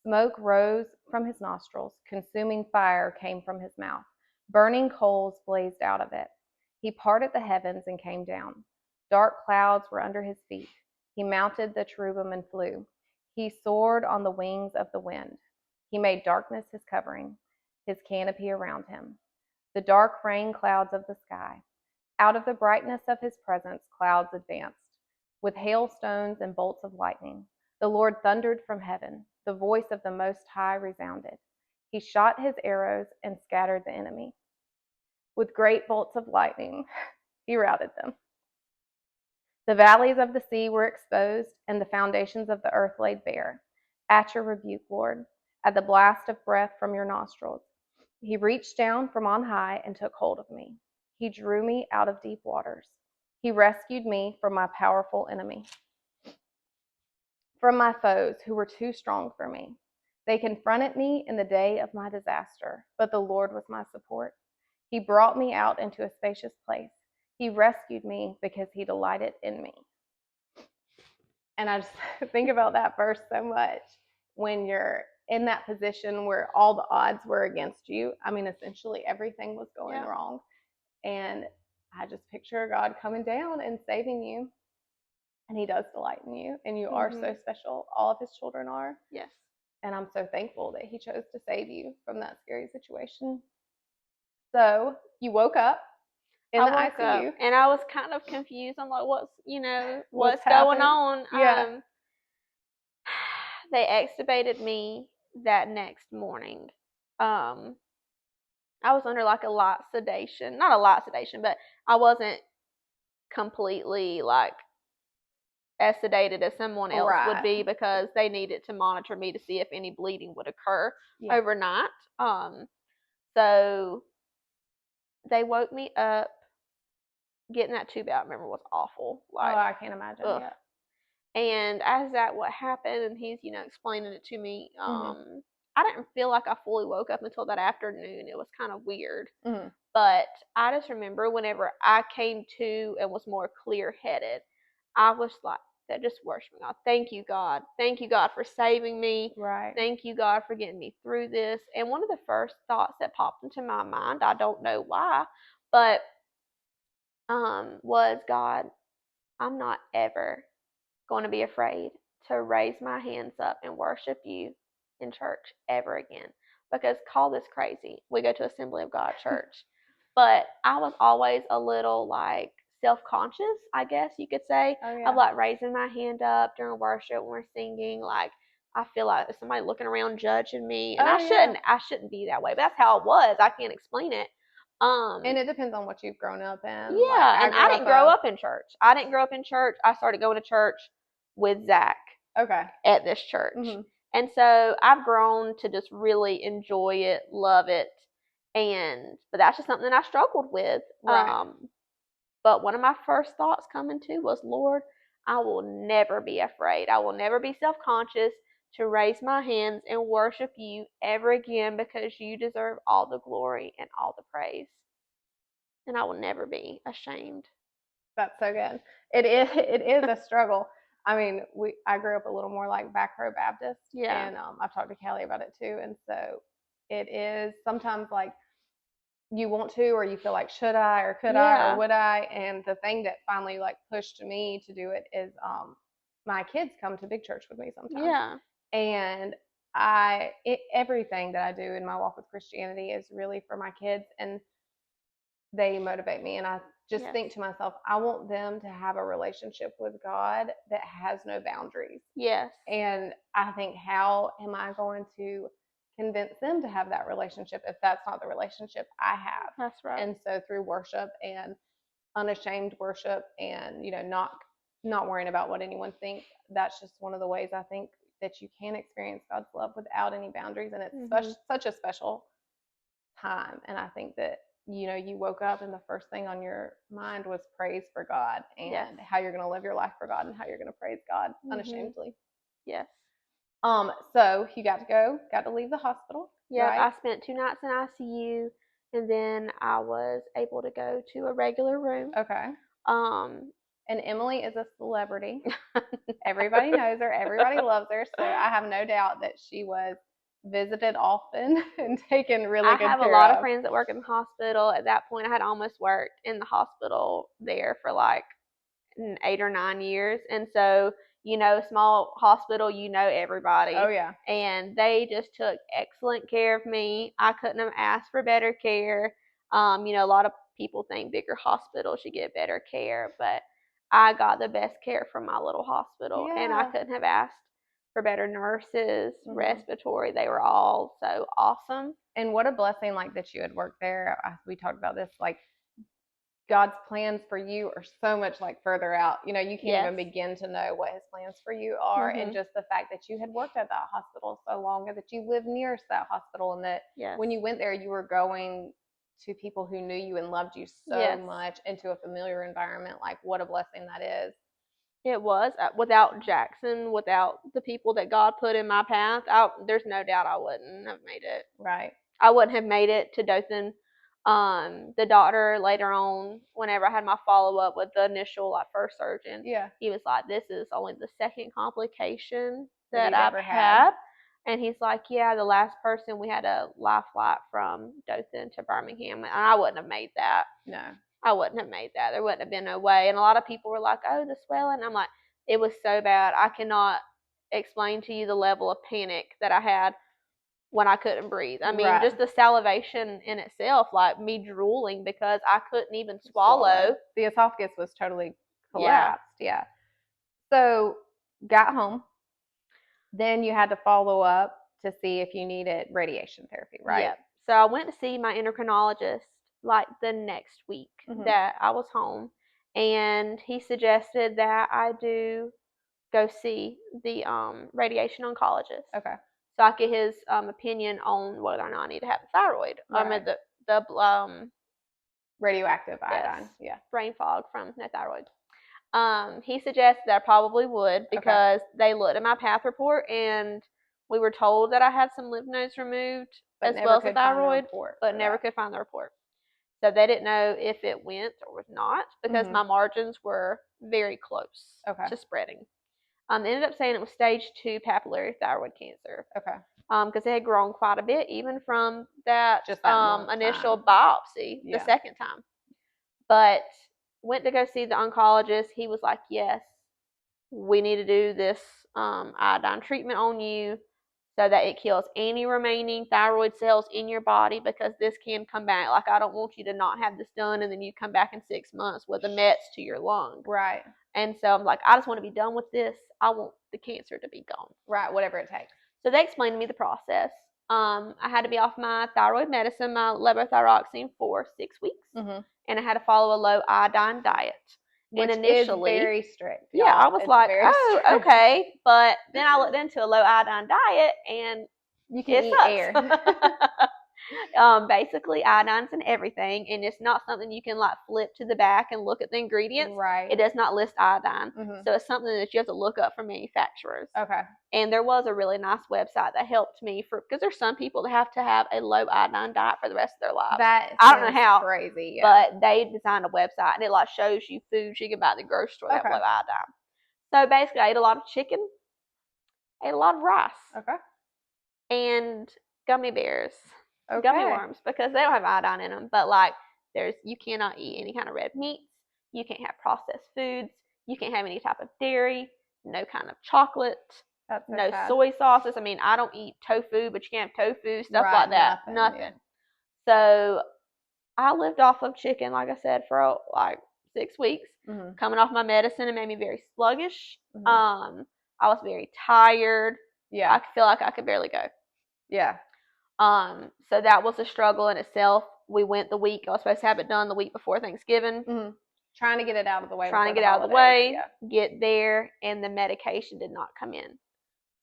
Smoke rose from his nostrils. Consuming fire came from his mouth. Burning coals blazed out of it. He parted the heavens and came down. Dark clouds were under his feet. He mounted the cherubim and flew. He soared on the wings of the wind. He made darkness his covering, his canopy around him, the dark rain clouds of the sky. Out of the brightness of his presence, clouds advanced, with hailstones and bolts of lightning. The Lord thundered from heaven. The voice of the Most High resounded. He shot his arrows and scattered the enemy. With great bolts of lightning, he routed them. The valleys of the sea were exposed, and the foundations of the earth laid bare. At your rebuke, Lord, at the blast of breath from your nostrils, he reached down from on high and took hold of me. He drew me out of deep waters. He rescued me from my powerful enemy, from my foes who were too strong for me. They confronted me in the day of my disaster, but the Lord was my support. He brought me out into a spacious place. He rescued me because he delighted in me. And I just think about that verse so much when you're in that position where all the odds were against you. I mean, essentially everything was going wrong. And I just picture God coming down and saving you. And he does delight in you. And you are so special. All of his children are. Yes. And I'm so thankful that he chose to save you from that scary situation. So you woke up in the ICU. And I was kind of confused. I'm like, what's going on? Yeah. They extubated me that next morning. I was under like a light sedation. Not a light sedation, but I wasn't completely like as sedated as someone else would be, because they needed to monitor me to see if any bleeding would occur overnight. So they woke me up. Getting that tube out, I remember, was awful. Like, I can't imagine. Ugh. Yeah. And as that what happened, and he's explaining it to me, I didn't feel like I fully woke up until that afternoon. It was kind of weird. But I just remember whenever I came to and was more clear-headed, I was like, that just worshiping God. Thank you, God. Thank you, God, for saving me. Right. Thank you, God, for getting me through this. And one of the first thoughts that popped into my mind, I don't know why, but was, God, I'm not ever going to be afraid to raise my hands up and worship you in church ever again. Because call this crazy, we go to Assembly of God church, but I was always a little like self-conscious, I guess you could say, of like raising my hand up during worship when we're singing. Like, I feel like there's somebody looking around judging me, and I shouldn't be that way, but that's how it was. I can't explain it. And it depends on what you've grown up in. Yeah, and I didn't grow up in church. I started going to church with Zach. At this church. And so I've grown to just really enjoy it, love it. But that's just something I struggled with. But one of my first thoughts coming to was, Lord, I will never be afraid. I will never be self-conscious to raise my hands and worship you ever again, because you deserve all the glory and all the praise. And I will never be ashamed That's so good. It is a struggle. I mean, I grew up a little more like back row Baptist, Yeah. and I've talked to Callie about it too. And so it is sometimes like you want to, or you feel like should I, or could I, or Yeah. would I? And the thing that finally like pushed me to do it is my kids come to big church with me sometimes, Yeah. and everything that I do in my walk with Christianity is really for my kids, and they motivate me. And I just Yes. think to myself, I want them to have a relationship with God that has no boundaries. Yes. And I think, how am I going to convince them to have that relationship if that's not the relationship I have? That's right. And so through worship and unashamed worship, and not worrying about what anyone thinks, that's just one of the ways I think that you can experience God's love without any boundaries. And it's such a special time. And I think that you woke up and the first thing on your mind was praise for God, and Yes. how you're going to live your life for God, and how you're going to praise God unashamedly. Yes. So you got to leave the hospital. Yeah, right? I spent 2 nights in ICU, and then I was able to go to a regular room. Okay. Um, And Emily is a celebrity. Everybody knows her. Everybody loves her. So I have no doubt that she was visited often and taken really I good have a care lot of of. friends that work in the hospital. At that point, I had almost worked in the hospital there for like 8 or 9 years, and so small hospital, everybody. Oh yeah. And they just took excellent care of me. I couldn't have asked for better care. A lot of people think bigger hospitals should get better care, but I got the best care from my little hospital, and I Yeah. couldn't have asked for better nurses, Mhm. respiratory. They were all so awesome. And what a blessing, like, that you had worked there. We talked about this, like, God's plans for you are so much like further out. You can't even Yes. begin to know what his plans for you are. And Mhm. just the fact that you had worked at that hospital so long, and that you lived near that hospital, and that Yes. when you went there, you were going to people who knew you and loved you so Yes. much, into a familiar environment. Like, what a blessing that is. It was. Without Jackson, without the people that God put in my path, there's no doubt I wouldn't have made it. Right. I wouldn't have made it to Dothan. The doctor later on, whenever I had my follow up with the initial like first surgeon, Yeah. he was like, "This is only the second complication That that you've I've ever had." had. And he's like, "Yeah, the last person we had a live flight from Dothan to Birmingham, and I wouldn't have made that. No. I wouldn't have made that. There wouldn't have been no way." And a lot of people were like, "Oh, the swelling." I'm like, it was so bad. I cannot explain to you the level of panic that I had when I couldn't breathe. I mean, Right. just the salivation in itself, like me drooling because I couldn't even swallow. The esophagus was totally Yeah. collapsed. Yeah. So got home. Then you had to follow up to see if you needed radiation therapy, right? Yep. So I went to see my endocrinologist like the next week that I was home, and he suggested that I go see the radiation oncologist. Okay. So I get his opinion on whether or not I need to have a thyroid. Right. The Radioactive yes, iodine. Yeah. brain fog from no thyroid. He suggested that I probably would because they looked at my path report, and we were told that I had some lymph nodes removed But as well as a never could find the thyroid, report but for never that. could find the report. So they didn't know if it went or was not because my margins were very close to spreading. They ended up saying it was stage 2 papillary thyroid cancer. Okay. Because it had grown quite a bit even from that, Just that initial time. biopsy the Yeah. second time. But went to go see the oncologist. He was like, "Yes, we need to do this iodine treatment on you so that it kills any remaining thyroid cells in your body, because this can come back. Like, I don't want you to not have this done and then you come back in 6 months with a mets to your lung." Right. And so I'm like, I just want to be done with this. I want the cancer to be gone. Right. Whatever it takes. So they explained to me the process. I had to be off my thyroid medicine, my levothyroxine, for 6 weeks, and I had to follow a low iodine diet. Which and initially, is very strict. Yeah, I was like, oh, strict. Okay. But then I looked into a low iodine diet, and you can eat sucks. air. Basically, iodine's in everything, and it's not something you can like flip to the back and look at the ingredients. Right. It does not list iodine, Mhm. so it's something that you have to look up from manufacturers. Okay. And there was a really nice website that helped me because there's some people that have to have a low iodine diet for the rest of their lives. That I don't know sounds how, crazy. Yeah. but they designed a website and it like shows you foods you can buy at the grocery store that have Okay. low iodine. So basically, I ate a lot of chicken, ate a lot of rice, Okay. and gummy bears, Okay. gummy worms, because they don't have iodine in them. But like, you cannot eat any kind of red meats. You can't have processed foods. You can't have any type of dairy. No kind of chocolate. That's so No sad. soy sauces. I mean, I don't eat tofu, but you can't have tofu, stuff Right, like that. nothing, yeah. So I lived off of chicken, like I said, for like 6 weeks. Mhm. Coming off my medicine, it made me very sluggish. Mhm. I was very tired. Yeah. I feel like I could barely go. Yeah. So that was a struggle in itself. We went the week. I was supposed to have it done the week before Thanksgiving. Mhm. Trying to get it out of the way. Trying to before get out of the holidays, way, Yeah. get there, and the medication did not come in.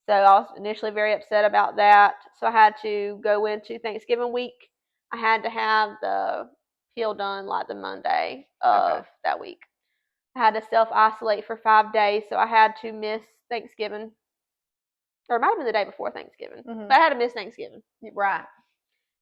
So I was initially very upset about that. So I had to go into Thanksgiving week. I had to have the pill done like the Monday of that week. I had to self-isolate for 5 days, so I had to miss Thanksgiving. Or it might have been the day before Thanksgiving. Mhm. But I had to miss Thanksgiving. Right.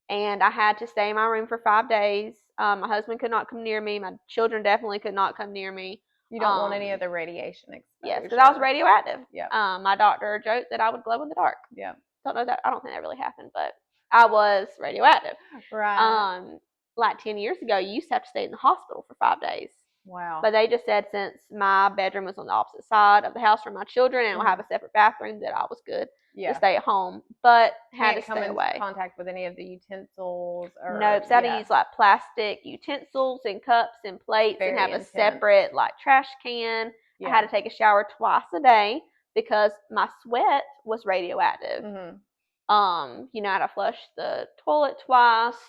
And I had to stay in my room for 5 days. My husband could not come near me. My children definitely could not come near me. You don't want any of the radiation exposure. Yes, because I was radioactive. Yeah. My doctor joked that I would glow in the dark. Yeah. Don't know that. I don't think that really happened, but I was radioactive. Right. Like 10 years ago, you used to have to stay in the hospital for 5 days. Wow. But they just said since my bedroom was on the opposite side of the house from my children and I have a separate bathroom, that I was good to stay at home. But had to stay away. Contact with any of the utensils or nope. So I had to use like plastic utensils and cups and plates and have a separate like trash can. I had to take a shower twice a day because my sweat was radioactive. Mhm. You know, I had to flush the toilet twice.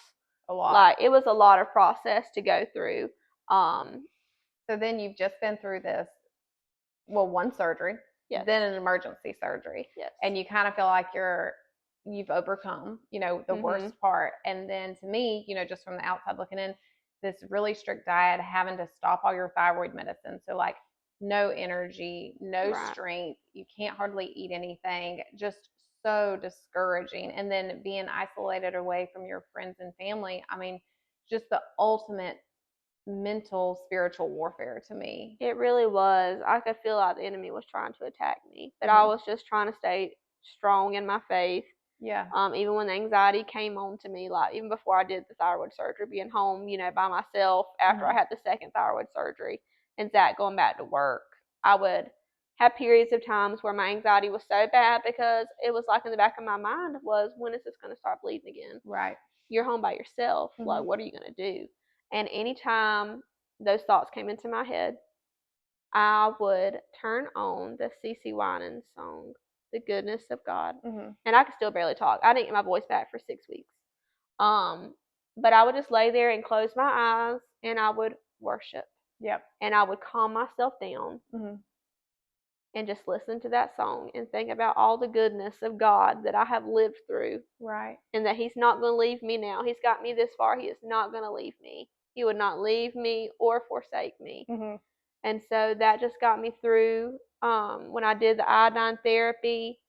A lot. Like it was a lot of process to go through. So then you've just been through this, well, one surgery, Yes. then an emergency surgery. Yes. And you kind of feel like you've overcome, the worst part. And then to me, just from the outside looking in, this really strict diet, having to stop all your thyroid medicine. So like no energy, no strength, you can't hardly eat anything, just so discouraging. And then being isolated away from your friends and family. I mean, just the ultimate mental, spiritual warfare to me. It really was. I could feel like the enemy was trying to attack me, but I was just trying to stay strong in my faith. Yeah. Even when the anxiety came on to me, like even before I did the thyroid surgery, being home, by myself after I had the second thyroid surgery, and Zach going back to work, I would have periods of times where my anxiety was so bad because it was like in the back of my mind was, when is this going to start bleeding again? Right. You're home by yourself. Like, what are you going to do? And anytime those thoughts came into my head, I would turn on the CeCe Winans song, "The Goodness of God," and I could still barely talk. I didn't get my voice back for 6 weeks. But I would just lay there and close my eyes, and I would worship. Yep. And I would calm myself down and just listen to that song and think about all the goodness of God that I have lived through. Right. And that He's not going to leave me now. He's got me this far. He is not going to leave me. He would not leave me or forsake me. And so that just got me through. When I did the iodine therapy,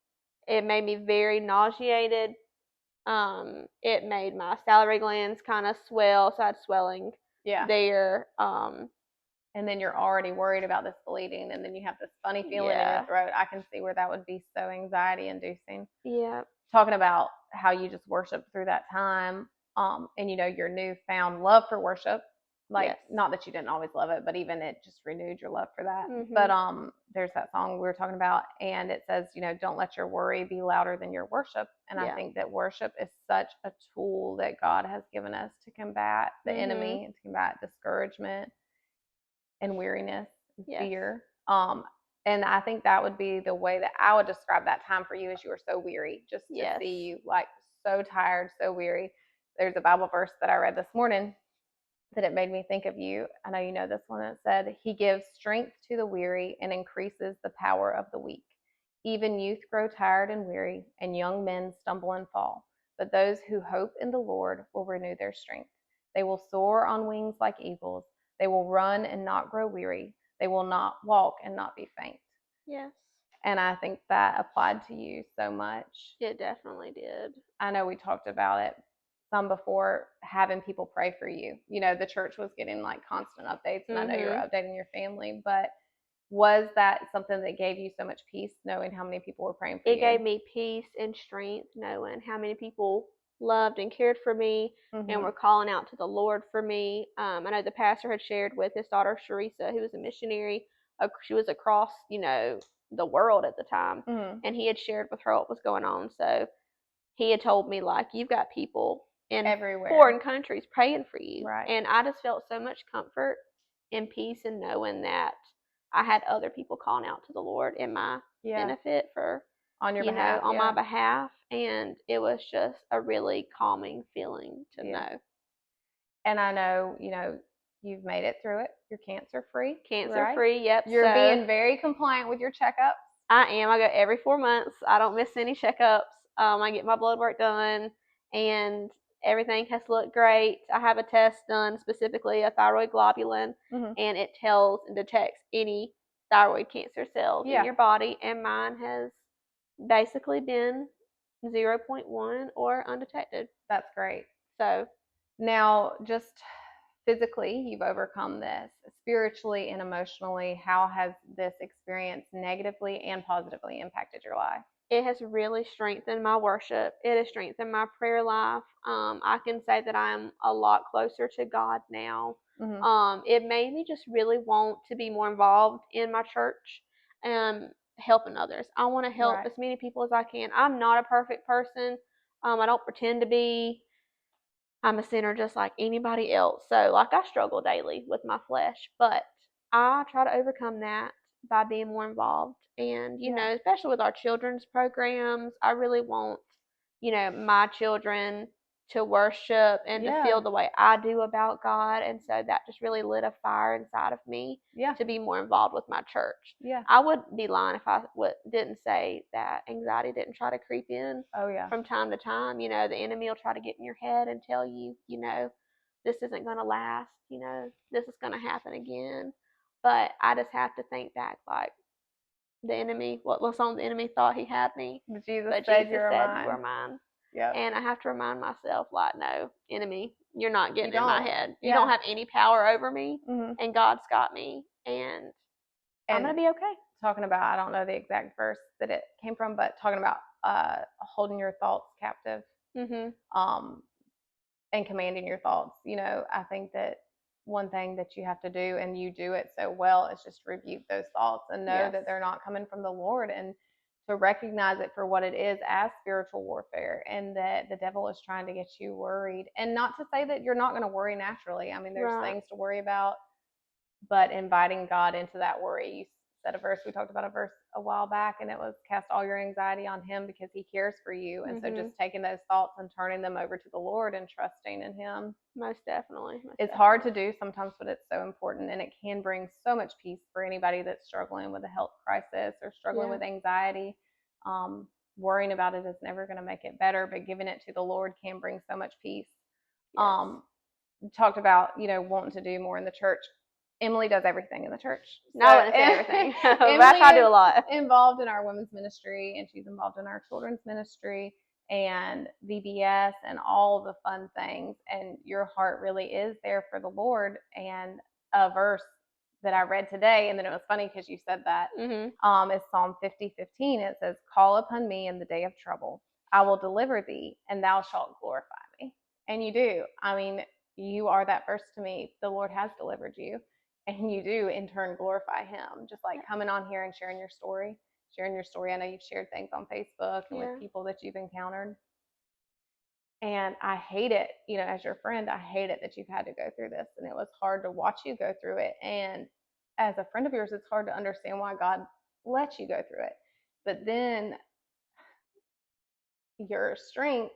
it made me very nauseated. It made my salivary glands kind of swell, so I had swelling there. And then you're already worried about this bleeding, and then you have this funny feeling in your throat. I can see where that would be so anxiety inducing. Yeah. Talking about how you just worshiped through that time, and your newfound love for worship. Like, not that you didn't always love it, but even it just renewed your love for that. But there's that song we were talking about, and it says, don't let your worry be louder than your worship. And I think that worship is such a tool that God has given us to combat the enemy and to combat discouragement and weariness and fear. And I think that would be the way that I would describe that time for you, as you were so weary, just to see you like so tired, so weary. There's a Bible verse that I read this morning that it made me think of you. I know you know this one. It said, "He gives strength to the weary and increases the power of the weak. Even youth grow tired and weary, and young men stumble and fall. but those who hope in the Lord will renew their strength. They will soar on wings like eagles. They will run and not grow weary. They will not walk and not be faint. Yes. And I think that applied to you so much. It definitely did. I know we talked about it some before, having people pray for you. You know, the church was getting like constant updates, and I know you were updating your family, but was that something that gave you so much peace, knowing how many people were praying for you? It gave me peace and strength knowing how many people loved and cared for me and were calling out to the Lord for me. I know the pastor had shared with his daughter Sharisa, who was a missionary. She was across, the world at the time, and he had shared with her what was going on. So he had told me, like, you've got people in everywhere, foreign countries praying for you. Right. And I just felt so much comfort and peace in knowing that I had other people calling out to the Lord in my benefit for on your behalf, on my behalf, and it was just a really calming feeling to know. And I know, you've made it through it. You're cancer free. Cancer free, yep. You're being very compliant with your checkups. I am. I go every 4 months. I don't miss any checkups. I get my blood work done, and everything has looked great. I have a test done, specifically a thyroid globulin, and it tells and detects any thyroid cancer cells in your body, and mine has basically been 0.1 or undetected. That's great. So now, just physically, you've overcome this. Spiritually and emotionally, how has this experience negatively and positively impacted your life? It has really strengthened my worship. It has strengthened my prayer life. I can say that I'm a lot closer to God now. It made me just really want to be more involved in my church and helping others. I want to help as many people as I can. I'm not a perfect person. I don't pretend to be. I'm a sinner just like anybody else. So, like, I struggle daily with my flesh, but I try to overcome that by being more involved. And, especially with our children's programs, I really want, my children to worship and to feel the way I do about God. And so that just really lit a fire inside of me to be more involved with my church. I would be lying if I didn't say that anxiety didn't try to creep in from time to time. The enemy will try to get in your head and tell you, this isn't going to last, this is going to happen again. But I just have to think back, like, the enemy, what song the enemy thought he had me, but Jesus said you were mine. And I have to remind myself, like, no, enemy, you're not getting in my head. You don't have any power over me, and God's got me, and I'm going to be okay. Talking about, I don't know the exact verse that it came from, but talking about holding your thoughts captive, and commanding your thoughts. I think that one thing that you have to do, and you do it so well, is just rebuke those thoughts and know that they're not coming from the Lord, and to recognize it for what it is, as spiritual warfare, and that the devil is trying to get you worried. And not to say that you're not going to worry naturally. I mean, there's things to worry about, but inviting God into that worry. You said a verse, we talked about a verse a while back, and it was cast all your anxiety on him because he cares for you. And so just taking those thoughts and turning them over to the Lord and trusting in him. Most definitely. It's hard to do sometimes, but it's so important, and it can bring so much peace for anybody that's struggling with a health crisis or struggling with anxiety. Worrying about it is never going to make it better, but giving it to the Lord can bring so much peace. Talked about, wanting to do more in the church. Emily does everything in the church. No, I wouldn't say everything. That's how I do a lot. Involved in our women's ministry, and she's involved in our children's ministry and VBS and all the fun things. And your heart really is there for the Lord. And a verse that I read today, and then it was funny because you said that, is Psalm 50:15. It says, "Call upon me in the day of trouble. I will deliver thee, and thou shalt glorify me." And you do. I mean, you are that verse to me. The Lord has delivered you. And you do, in turn, glorify him. Just like coming on here and sharing your story. I know you've shared things on Facebook and with people that you've encountered. And I hate it, as your friend, I hate it that you've had to go through this. And it was hard to watch you go through it. And as a friend of yours, it's hard to understand why God let you go through it. But then your strength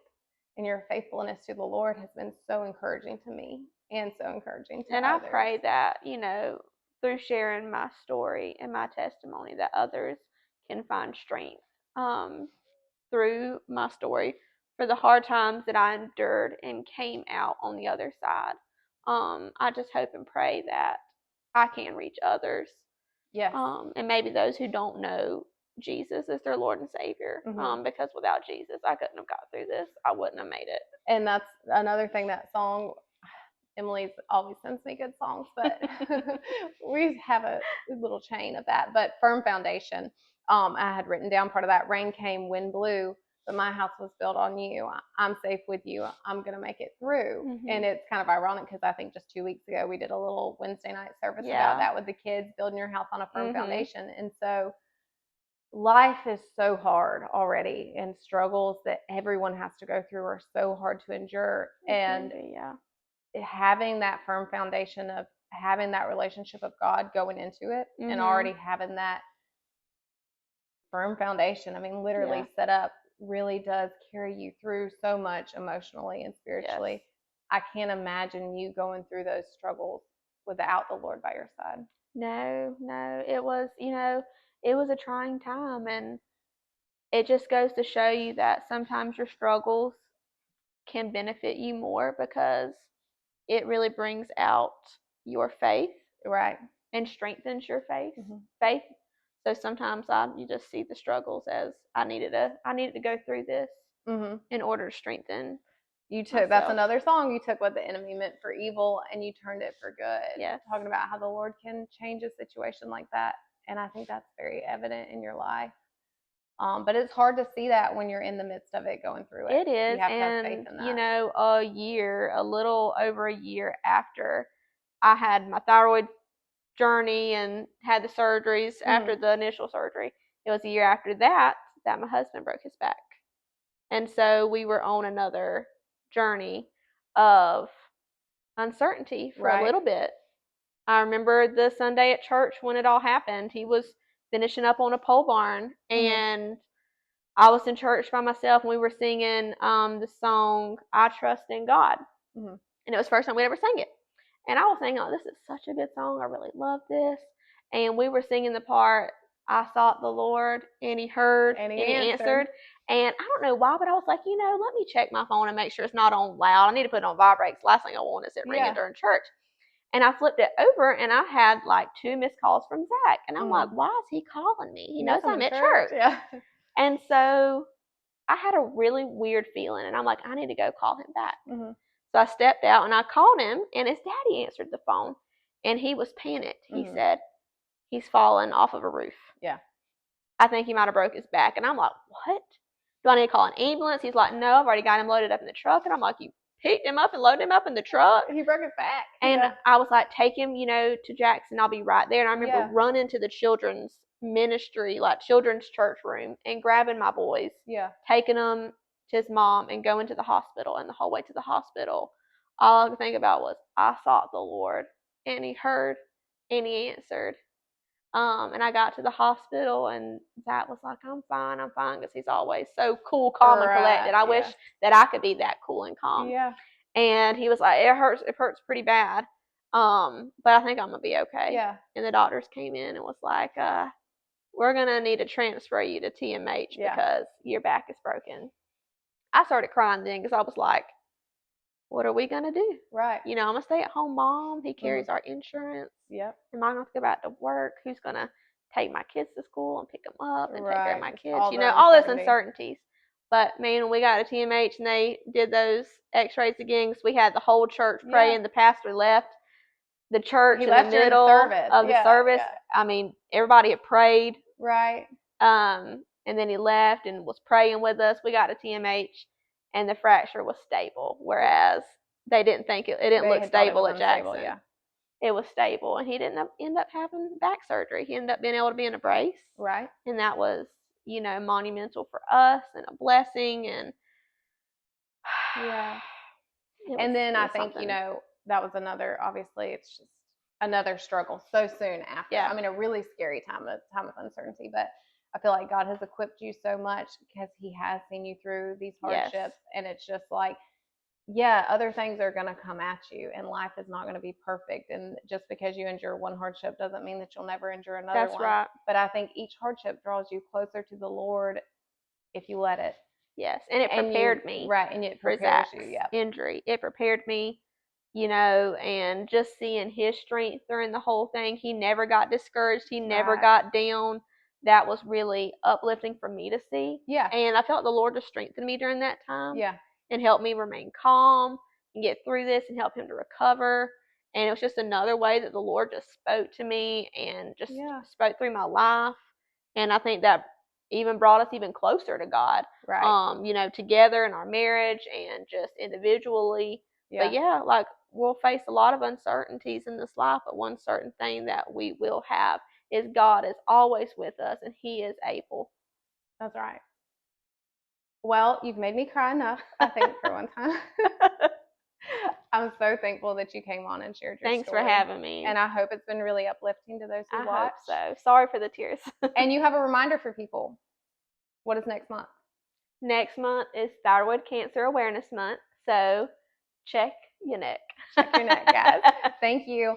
and your faithfulness to the Lord has been so encouraging to me. And so encouraging to others. I pray that, through sharing my story and my testimony, that others can find strength through my story, for the hard times that I endured and came out on the other side. I just hope and pray that I can reach others. Yes. And maybe those who don't know Jesus as their Lord and Savior. Because without Jesus, I couldn't have got through this. I wouldn't have made it. And that's another thing, that song, Emily's always sends me good songs, but we have a little chain of that. But Firm Foundation, I had written down part of that. Rain came, wind blew, but my house was built on you. I'm safe with you. I'm going to make it through. And it's kind of ironic because I think just 2 weeks ago we did a little Wednesday night service about that with the kids, building your house on a firm foundation. And so life is so hard already, and struggles that everyone has to go through are so hard to endure. And having that firm foundation of having that relationship of God going into it, and already having that firm foundation, I mean, literally set up, really does carry you through so much emotionally and spiritually. I can't imagine you going through those struggles without the Lord by your side. No, it was, it was a trying time, and it just goes to show you that sometimes your struggles can benefit you more because it really brings out your faith, right, and strengthens your faith. So sometimes you just see the struggles as I needed to go through this in order to strengthen. That's another song. You took what the enemy meant for evil and you turned it for good. Yeah, talking about how the Lord can change a situation like that, and I think that's very evident in your life. But it's hard to see that when you're in the midst of it, going through it. It is, you have to have faith in that. a little over a year after I had my thyroid journey and had the surgeries after the initial surgery, it was a year after that my husband broke his back. And so we were on another journey of uncertainty for a little bit. I remember the Sunday at church when it all happened. He was finishing up on a pole barn, and I was in church by myself, and we were singing the song "I Trust in God," and it was the first time we ever sang it. And I was thinking, oh, this is such a good song. I really love this. And we were singing the part, I sought the Lord, and he heard, and he answered. And I don't know why, but I was like, let me check my phone and make sure it's not on loud. I need to put it on vibrate. Last thing I want is it ringing during church. And I flipped it over, and I had like 2 missed calls from Zach. And I'm like, why is he calling me? He knows I'm at church. Yeah. And so I had a really weird feeling, and I'm like, I need to go call him back. So I stepped out and I called him, and his daddy answered the phone, and he was panicked. He said, he's fallen off of a roof. Yeah. I think he might have broke his back. And I'm like, what? Do I need to call an ambulance? He's like, no, I've already got him loaded up in the truck. And I'm like, you picked him up and loaded him up in the truck? He broke his back. And I was like, take him, to Jackson. I'll be right there. And I remember running to the children's ministry, like children's church room, and grabbing my boys, taking them to his mom and going to the hospital. And the whole way to the hospital, all I could think about was, I sought the Lord, and he heard, and he answered. And I got to the hospital, and Zach was like, I'm fine, because he's always so cool, calm, and collected. I wish that I could be that cool and calm. Yeah. And he was like, it hurts pretty bad. But I think I'm going to be okay. Yeah. And the doctors came in and was like, we're going to need to transfer you to TMH because your back is broken. I started crying then because I was like, what are we going to do? Right. I'm a stay-at-home mom. He carries our insurance. Yep. Am I going to go back to work? Who's going to take my kids to school and pick them up and take care of my kids? All those uncertainties. But, man, when we got to TMH and they did those x-rays again, we had the whole church praying. The pastor left the church in the middle of the service. Yeah. I mean, everybody had prayed. Right. And then he left and was praying with us. We got to TMH, and the fracture was stable, whereas they didn't think it didn't look stable at Jackson. It was stable, and he didn't end up having back surgery. He ended up being able to be in a brace. Right. And that was, monumental for us and a blessing. And and then I think, that was another, obviously, it's just another struggle so soon after. Yeah. I mean, a really scary time of uncertainty, but I feel like God has equipped you so much because he has seen you through these hardships. And it's just like, other things are going to come at you, and life is not going to be perfect. And just because you endure one hardship doesn't mean that you'll never endure another one. That's right. But I think each hardship draws you closer to the Lord if you let it. Yes, and it And prepared me right, and it for prepares Zach's you. Yep. injury. It prepared me, and just seeing his strength during the whole thing. He never got discouraged. He never Right. got down. That was really uplifting for me to see. Yeah. And I felt the Lord just strengthened me during that time. Yeah. And helped me remain calm and get through this and help him to recover. And it was just another way that the Lord just spoke to me and just spoke through my life. And I think that even brought us even closer to God. Right. Together in our marriage and just individually. Yeah. But yeah, like we'll face a lot of uncertainties in this life, but one certain thing that we will have is God is always with us and He is able. That's right. Well, you've made me cry enough, I think, for one time. I'm so thankful that you came on and shared your Thanks story. for having me. And I hope it's been really uplifting to those who watch. I hope so. Sorry for the tears. And you have a reminder for people. What is next month? Next month is Thyroid Cancer Awareness Month. So check your neck. Check your neck, guys. Thank you.